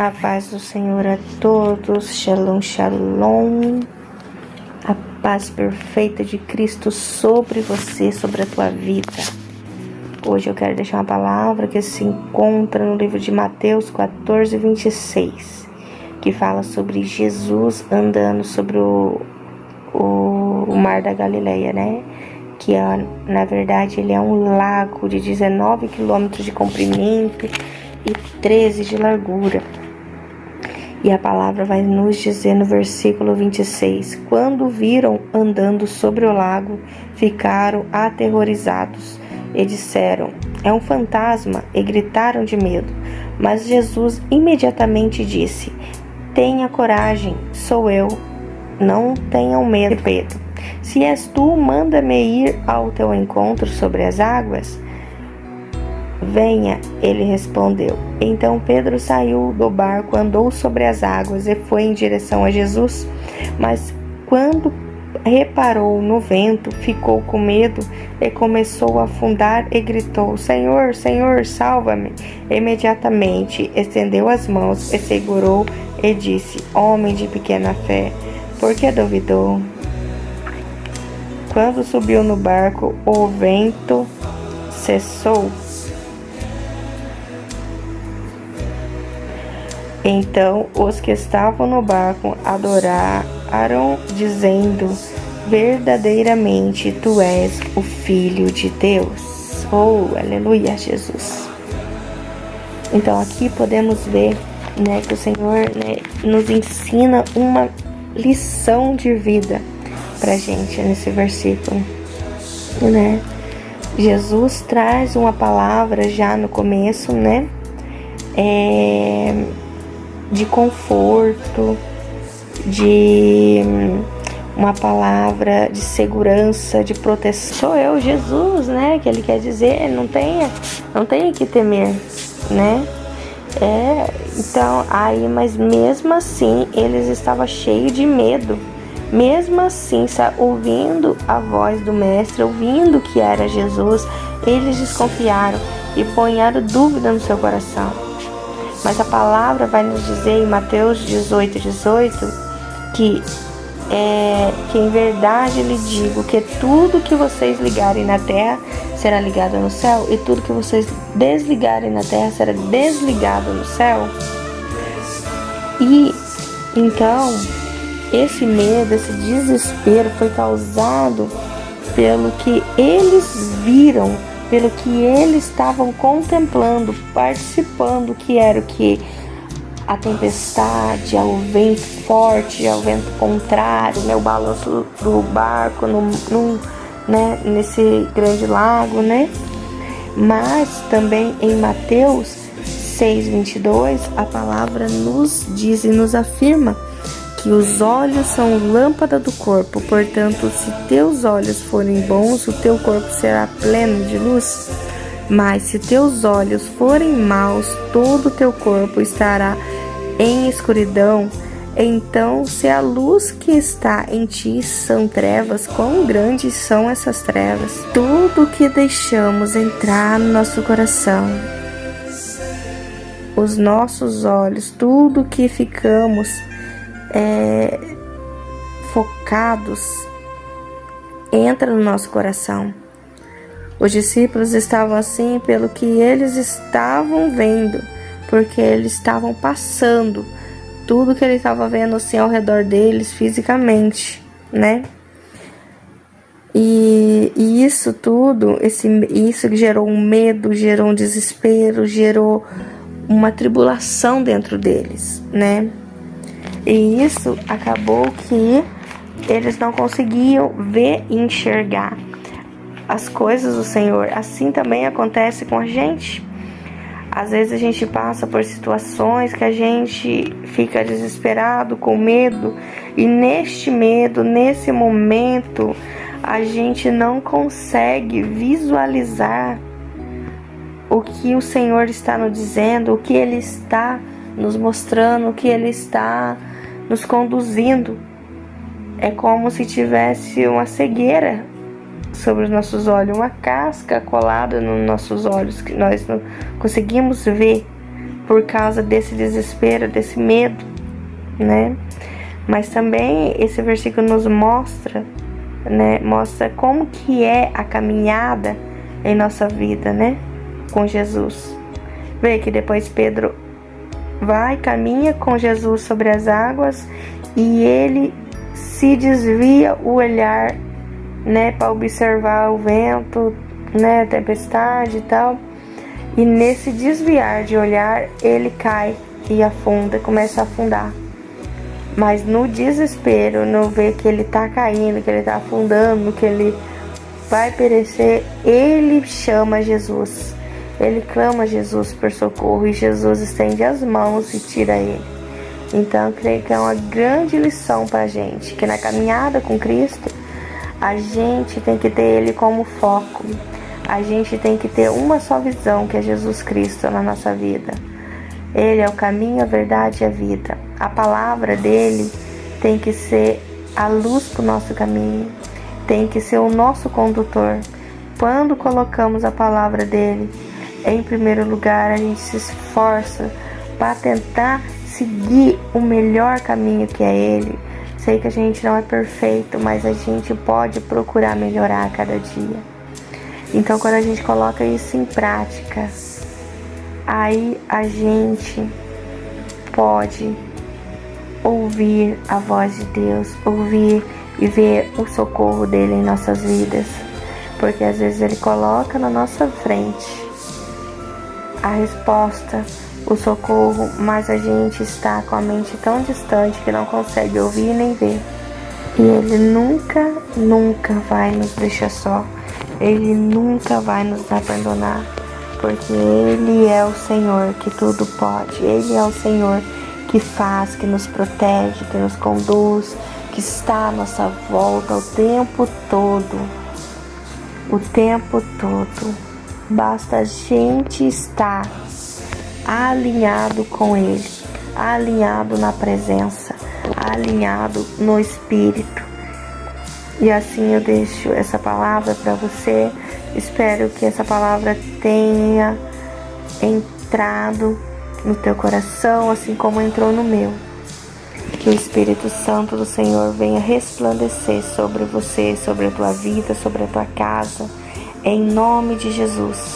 A paz do Senhor a todos, shalom, shalom, a paz perfeita de Cristo sobre você, sobre a tua vida. Hoje eu quero deixar uma palavra que se encontra no livro de Mateus 14, 26, que fala sobre Jesus andando sobre o mar da Galileia, né? Que na verdade ele é um lago de 19 quilômetros de comprimento e 13 de largura. E a palavra vai nos dizer no versículo 26, quando viram andando sobre o lago, ficaram aterrorizados e disseram, é um fantasma, e gritaram de medo. Mas Jesus imediatamente disse, tenha coragem, sou eu, não tenham medo, Pedro. Se és tu, manda-me ir ao teu encontro sobre as águas. Venha, ele respondeu. Então Pedro saiu do barco, andou sobre as águas e foi em direção a Jesus. Mas quando reparou no vento, ficou com medo e começou a afundar e gritou, Senhor, Senhor, salva-me. Imediatamente estendeu as mãos e segurou e disse, homem de pequena fé, por que duvidou? Quando subiu no barco, o vento cessou. Então os que estavam no barco adoraram, dizendo, verdadeiramente tu és o Filho de Deus. Oh, aleluia, Jesus. Então aqui podemos ver, né, que o Senhor, né, nos ensina uma lição de vida pra gente nesse versículo, né? Jesus traz uma palavra já no começo, né? De conforto, de uma palavra de segurança, de proteção. Sou eu, Jesus, né? Que ele quer dizer, não tenha que temer, né? Então, aí, mas mesmo assim, eles estavam cheios de medo. Mesmo assim, ouvindo a voz do mestre, ouvindo que era Jesus, eles desconfiaram e ponharam dúvida no seu coração. Mas a palavra vai nos dizer em Mateus 18, 18, que em verdade lhe digo que tudo que vocês ligarem na terra será ligado no céu, e tudo que vocês desligarem na terra será desligado no céu. E então, esse medo, esse desespero foi causado pelo que eles viram, pelo que eles estavam contemplando, participando, que era o que? A tempestade, ao vento forte, ao vento contrário, né? O balanço do barco né? Nesse grande lago, né? Mas também em Mateus 6:22, a palavra nos diz e nos afirma que os olhos são lâmpada do corpo, portanto, se teus olhos forem bons, o teu corpo será pleno de luz. Mas se teus olhos forem maus, todo o teu corpo estará em escuridão. Então, se a luz que está em ti são trevas, quão grandes são essas trevas? Tudo que deixamos entrar no nosso coração, os nossos olhos, tudo que ficamos focados, entra no nosso coração. Os discípulos estavam assim pelo que eles estavam vendo, porque eles estavam passando tudo que eles estavam vendo assim ao redor deles fisicamente, né? E isso tudo, isso gerou um medo, gerou um desespero, gerou uma tribulação dentro deles, né? E isso acabou que eles não conseguiam ver e enxergar as coisas do Senhor. Assim também acontece com a gente. Às vezes a gente passa por situações que a gente fica desesperado, com medo. E neste medo, nesse momento, a gente não consegue visualizar o que o Senhor está nos dizendo, o que Ele está nos mostrando, o que Ele está nos conduzindo. É como se tivesse uma cegueira sobre os nossos olhos, uma casca colada nos nossos olhos, que nós não conseguimos ver por causa desse desespero, desse medo, né? Mas também esse versículo nos mostra, né? Mostra como que é a caminhada em nossa vida, né? Com Jesus. Vê que depois Pedro caminha com Jesus sobre as águas e ele se desvia o olhar, né? Para observar o vento, né? A tempestade e tal. E nesse desviar de olhar, ele cai e afunda, começa a afundar. Mas no desespero, no ver que ele tá caindo, que ele tá afundando, que ele vai perecer, ele chama Jesus. Ele clama Jesus por socorro e Jesus estende as mãos e tira ele. Então eu creio que é uma grande lição pra gente, que na caminhada com Cristo, a gente tem que ter ele como foco. A gente tem que ter uma só visão, que é Jesus Cristo na nossa vida. Ele é o caminho, a verdade e a vida. A palavra dele tem que ser a luz para o nosso caminho, tem que ser o nosso condutor. Quando colocamos a palavra dele em primeiro lugar, a gente se esforça para tentar seguir o melhor caminho, que é ele. Sei que a gente não é perfeito, mas a gente pode procurar melhorar a cada dia. Então, quando a gente coloca isso em prática, aí a gente pode ouvir a voz de Deus, ouvir e ver o socorro dele em nossas vidas. Porque às vezes ele coloca na nossa frente a resposta, o socorro, mas a gente está com a mente tão distante que não consegue ouvir nem ver. E ele nunca vai nos deixar só. Ele nunca vai nos abandonar, porque ele é o Senhor que tudo pode. Ele é o Senhor que faz, que nos protege, que nos conduz, que está à nossa volta o tempo todo. O tempo todo. Basta a gente estar alinhado com ele, alinhado na presença, alinhado no Espírito. E assim eu deixo essa palavra para você. Espero que essa palavra tenha entrado no teu coração, assim como entrou no meu. Que o Espírito Santo do Senhor venha resplandecer sobre você, sobre a tua vida, sobre a tua casa, em nome de Jesus.